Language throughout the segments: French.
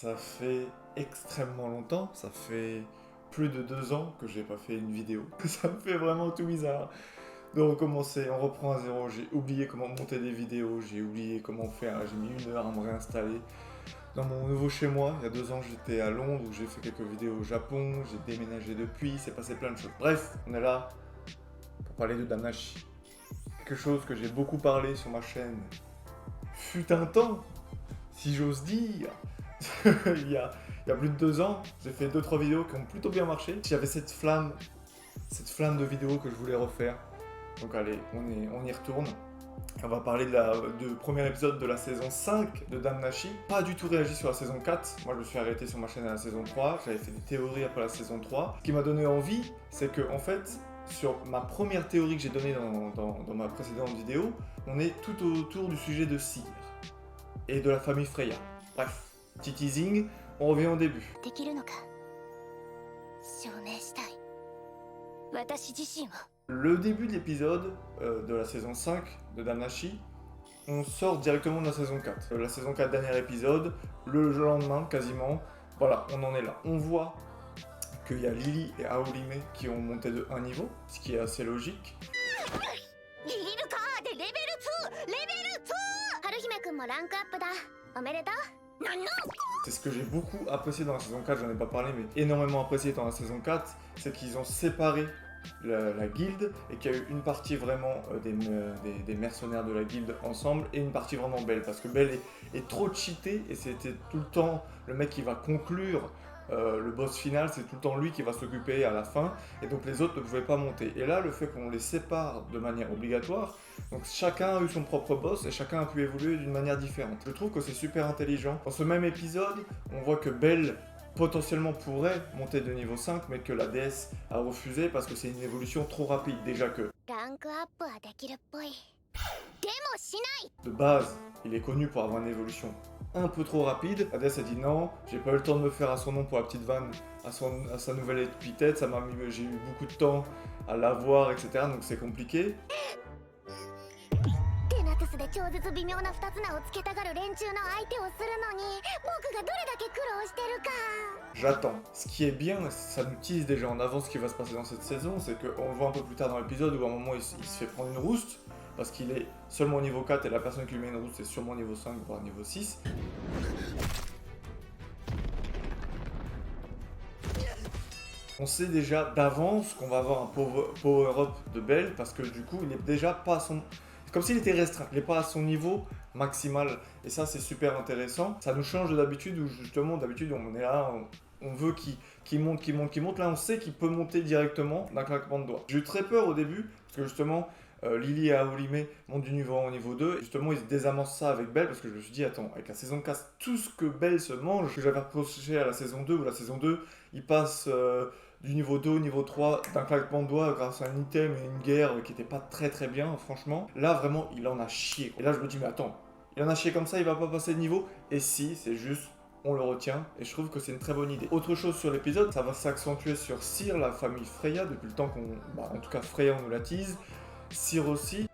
Ça fait extrêmement longtemps, ça fait plus de 2 ans que j'ai pas fait une vidéo. Ça me fait vraiment tout bizarre de recommencer, on reprend à zéro, j'ai oublié comment monter des vidéos, j'ai oublié comment faire, j'ai mis 1 heure à me réinstaller. Dans mon nouveau chez moi, il y a 2 ans j'étais à Londres où j'ai fait quelques vidéos au Japon, j'ai déménagé depuis, c'est passé plein de choses. Bref, on est là pour parler de Damnashi. Quelque chose que j'ai beaucoup parlé sur ma chaîne. Fut un temps, si j'ose dire. il y a plus de 2 ans, j'ai fait 2-3 vidéos qui ont plutôt bien marché. J'avais cette flamme de vidéos que je voulais refaire. Donc allez, on y retourne. On va parler du premier épisode de la saison 5 de Damnashi. Pas du tout réagi sur la saison 4. Moi, je me suis arrêté sur ma chaîne à la saison 3. J'avais fait des théories après la saison 3. Ce qui m'a donné envie, c'est que, en fait, sur ma première théorie que j'ai donnée dans ma précédente vidéo, on est tout autour du sujet de Cyr et de la famille Freya. Bref, petit teasing, on revient au début. Le début de l'épisode de la saison 5 de Damnashi, on sort directement de la saison 4. La saison 4, dernier épisode, le lendemain quasiment, voilà, on en est là. On voit qu'il y a Lily et Aorime qui ont monté de 1 niveau, ce qui est assez logique. C'est ce que j'ai beaucoup apprécié dans la saison 4, j'en ai pas parlé, mais énormément apprécié dans la saison 4, c'est qu'ils ont séparé la guilde et qu'il y a eu une partie vraiment des mercenaires de la guilde ensemble et une partie vraiment Belle, parce que Belle est trop cheatée et c'était tout le temps le mec qui va conclure le boss final, c'est tout le temps lui qui va s'occuper à la fin, et donc les autres ne pouvaient pas monter. Et là, le fait qu'on les sépare de manière obligatoire, donc chacun a eu son propre boss et chacun a pu évoluer d'une manière différente. Je trouve que c'est super intelligent. Dans ce même épisode, on voit que Belle potentiellement pourrait monter de niveau 5, mais que la déesse a refusé parce que c'est une évolution trop rapide. Déjà que de base, il est connu pour avoir une évolution un peu trop rapide. La déesse a dit non, j'ai pas eu le temps de me faire à son nom pour la petite vanne, à sa nouvelle épithète, j'ai eu beaucoup de temps à l'avoir, etc. Donc c'est compliqué. J'attends. Ce qui est bien, ça nous tease déjà en avance ce qui va se passer dans cette saison, c'est qu'on le voit un peu plus tard dans l'épisode où à un moment il se fait prendre une rouste, parce qu'il est seulement au niveau 4 et la personne qui lui met une rouste est sûrement niveau 5 voire niveau 6. On sait déjà d'avance qu'on va avoir un power-up de Belle parce que du coup il est déjà pas à son... C'est comme s'il était restreint, il n'est pas à son niveau maximal et ça c'est super intéressant. Ça nous change de d'habitude où justement d'habitude on est là, on veut qu'il monte. Là on sait qu'il peut monter directement d'un claquement de doigts. J'ai eu très peur au début parce que justement Lily et Aorime montent du niveau 1 au niveau 2 et justement ils désamorcent ça avec Belle parce que je me suis dit attends, avec la saison 4 tout ce que Belle se mange, que j'avais reproché à la saison 2 où la saison 2 il passe du niveau 2 au niveau 3 d'un claquement de doigts grâce à un item et une guerre qui était pas très bien franchement. Là vraiment il en a chié. Et là je me dis mais attends, il en a chié comme ça, il va pas passer de niveau. Et si, c'est juste on le retient et je trouve que c'est une très bonne idée. Autre chose sur l'épisode, ça va s'accentuer sur Cyr, la famille Freya, depuis le temps qu'on... en tout cas Freya on nous la tease. Cyr aussi.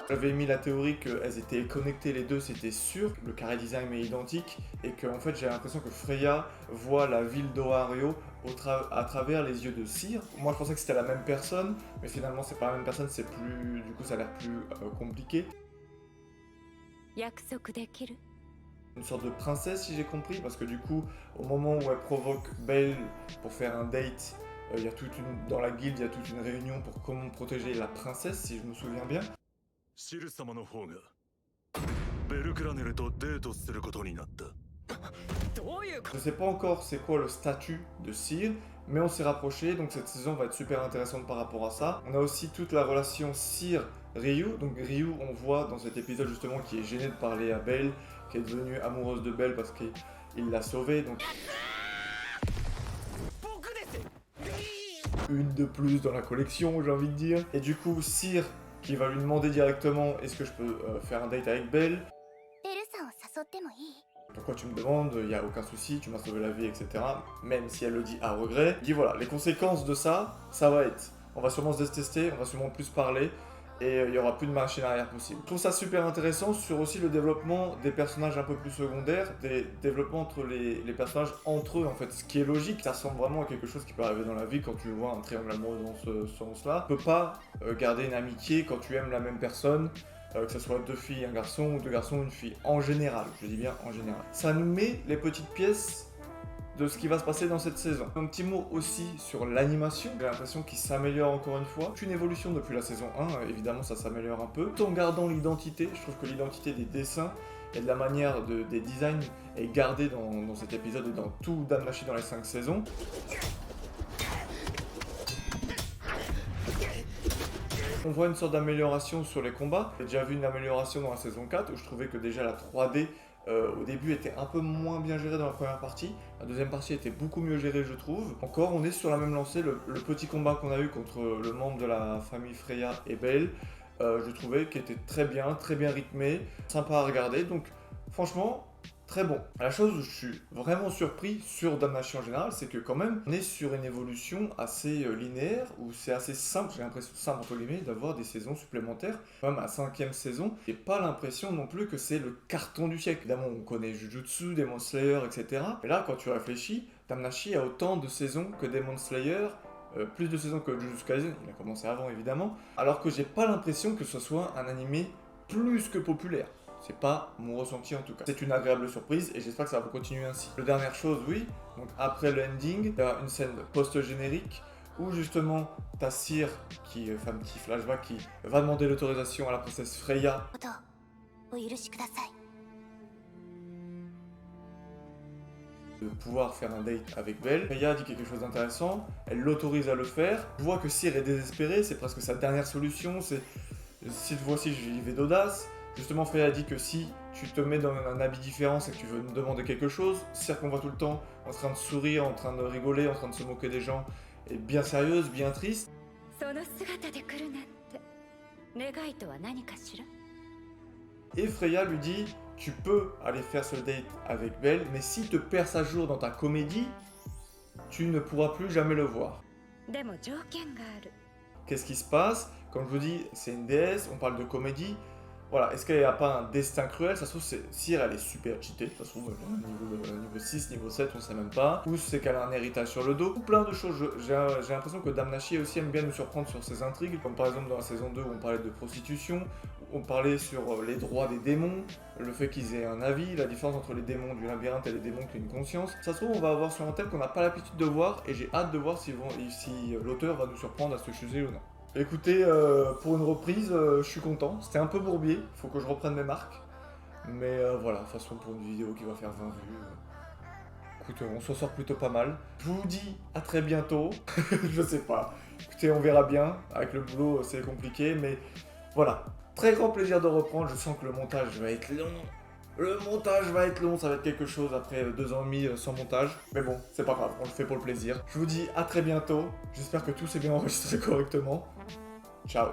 J'avais mis la théorie qu'elles étaient connectées les deux, c'était sûr, le carré design est identique, et que en fait j'ai l'impression que Freya voit la ville d'Ohario à travers les yeux de Cyr. Moi je pensais que c'était la même personne, mais finalement c'est pas la même personne, c'est plus... du coup ça a l'air plus compliqué. Une sorte de princesse si j'ai compris, parce que du coup au moment où elle provoque Belle pour faire un date, y a dans la guilde il y a toute une réunion pour comment protéger la princesse si je me souviens bien. Je sais pas encore c'est quoi le statut de Cyr, mais on s'est rapproché, donc cette saison va être super intéressante par rapport à ça. On a aussi toute la relation Cyr-Ryu, donc Ryu on voit dans cet épisode justement qui est gêné de parler à Belle, qui est devenue amoureuse de Belle parce qu'il l'a sauvée, donc... Une de plus dans la collection j'ai envie de dire. Et du coup Cyr qui va lui demander directement est-ce que je peux faire un date avec Belle. Pourquoi tu me demandes, il n'y a aucun souci, tu m'as sauvé la vie, etc. Même si elle le dit à regret. Il dit voilà, les conséquences de ça, ça va être, on va sûrement se détester, on va sûrement plus parler, et il n'y aura plus de machine arrière possible. Je trouve ça super intéressant sur aussi le développement des personnages un peu plus secondaires, des développements entre les personnages entre eux en fait, ce qui est logique, ça ressemble vraiment à quelque chose qui peut arriver dans la vie quand tu vois un triangle amoureux dans ce sens-là. Tu peux pas garder une amitié quand tu aimes la même personne, que ce soit deux filles, un garçon, ou deux garçons, une fille, en général, je dis bien en général. Ça nous met les petites pièces de ce qui va se passer dans cette saison. Un petit mot aussi sur l'animation. J'ai l'impression qu'il s'améliore encore une fois. C'est une évolution depuis la saison 1, évidemment ça s'améliore un peu. Tout en gardant l'identité, je trouve que l'identité des dessins et de la manière des designs est gardée dans cet épisode et dans tout Danmachi dans les 5 saisons. On voit une sorte d'amélioration sur les combats. J'ai déjà vu une amélioration dans la saison 4 où je trouvais que déjà la 3D au début était un peu moins bien gérée dans la première partie. La deuxième partie était beaucoup mieux gérée je trouve. Encore on est sur la même lancée, le petit combat qu'on a eu contre le membre de la famille Freya et Belle, je trouvais qu'il était très bien rythmé, sympa à regarder, donc franchement très bon. La chose où je suis vraiment surpris sur Danmachi en général, c'est que quand même, on est sur une évolution assez linéaire, où c'est assez simple, j'ai l'impression simple entre guillemets, d'avoir des saisons supplémentaires. Quand même, à 5e saison, j'ai pas l'impression non plus que c'est le carton du siècle. Évidemment, on connaît Jujutsu, Demon Slayer, etc. Et là, quand tu réfléchis, Danmachi a autant de saisons que Demon Slayer, plus de saisons que Jujutsu Kaisen, il a commencé avant évidemment, alors que j'ai pas l'impression que ce soit un animé plus que populaire. C'est pas mon ressenti en tout cas. C'est une agréable surprise et j'espère que ça va continuer ainsi. La dernière chose, oui, donc après le ending, il y a une scène post-générique où justement t'as Cyr qui fait un petit flashback qui va demander l'autorisation à la princesse Freya de pouvoir faire un date avec Belle. Freya dit quelque chose d'intéressant, elle l'autorise à le faire. Je vois que Cyr est désespéré, c'est presque sa dernière solution, c'est cette fois-ci j'y vais d'audace. Justement, Freya a dit que si tu te mets dans un habit différent, c'est que tu veux me demander quelque chose. C'est-à-dire qu'on voit tout le temps en train de sourire, en train de rigoler, en train de se moquer des gens, et bien sérieuse, bien triste. Et Freya lui dit, tu peux aller faire ce date avec Belle, mais si te perds à jour dans ta comédie, tu ne pourras plus jamais le voir. Qu'est-ce qui se passe? Comme je vous dis, c'est une déesse, on parle de comédie. Voilà, est-ce qu'elle n'a pas un destin cruel? Ça se trouve, Cyr, elle est super cheatée, ça se trouve, niveau 6, niveau 7, on sait même pas. Ou c'est qu'elle a un héritage sur le dos. Ou plein de choses. J'ai l'impression que Danmachi aussi aime bien nous surprendre sur ses intrigues. Comme par exemple dans la saison 2 où on parlait de prostitution, où on parlait sur les droits des démons, le fait qu'ils aient un avis, la différence entre les démons du labyrinthe et les démons qui ont une conscience. Ça se trouve, on va avoir sur un thème qu'on n'a pas l'habitude de voir, et j'ai hâte de voir si l'auteur va nous surprendre à ce sujet ou non. Écoutez, pour une reprise, je suis content. C'était un peu bourbier, faut que je reprenne mes marques. Mais voilà, de toute façon, pour une vidéo qui va faire 20 vues, écoutez, on s'en sort plutôt pas mal. Je vous dis à très bientôt. Je sais pas. Écoutez, on verra bien. Avec le boulot, c'est compliqué, mais voilà. Très grand plaisir de reprendre. Je sens que le montage va être long. Le montage va être long, ça va être quelque chose après 2 ans et demi sans montage. Mais bon, c'est pas grave, on le fait pour le plaisir. Je vous dis à très bientôt. J'espère que tout s'est bien enregistré correctement. Ciao.